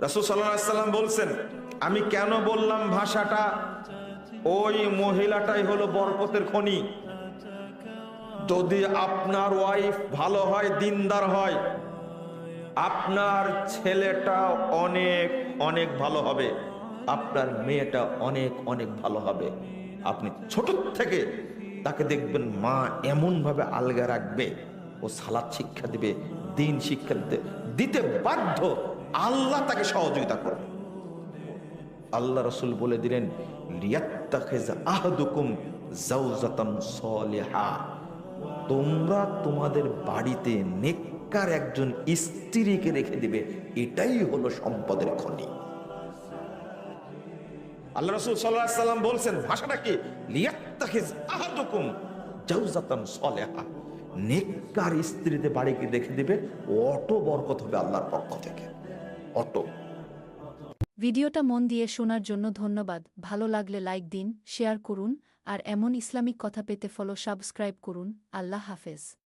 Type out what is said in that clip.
রাসূল সাল্লাল্লাহু আলাইহি সাল্লাম বলছেন, আমি কেন বললাম ভাষাটা, ওই মহিলাটাই হলো বরকতের খনি। যদি আপনার ওয়াইফ ভালো হয়, দিনদার হয়, আপনার ছেলেটা অনেক অনেক ভালো হবে, আপনার মেয়েটা অনেক অনেক ভালো হবে। আপনি ছোট থেকে তাকে দেখবেন মা এমন ভাবে আলগা রাখবে, ও সালাত শিক্ষা দিবে, দিন শিক্ষা দিতে বাধ্য। আল্লাহ তাকে সহযোগিতা করবে। আল্লাহ রসুল বলে দিলেন, লিয়াত্তাখিজ আহাদুকুম যাওজাতান সলিহা, তোমরা তোমাদের বাড়িতে নেককার একজন স্ত্রীকে রেখে দিবে, এটাই হলো সম্পদের খনি। আল্লাহ রাসূল সাল্লাল্লাহু আলাইহি সাল্লাম বলছেন, ভাষাটা কি, লিয়াত্তাখিজ আহাদুকুম যাওজাতান সলিহা, নেককার স্ত্রীতে বাড়িকে রেখে দিবে, অটো বরকত হবে আল্লাহর পক্ষ থেকে, অটো। ভিডিওটা মন দিয়ে শোনার জন্য ধন্যবাদ। ভালো লাগলে লাইক দিন, শেয়ার করুন, আর এমন ইসলামিক কথা পেতে সাবস্ক্রাইব করুন। আল্লাহ হাফেজ।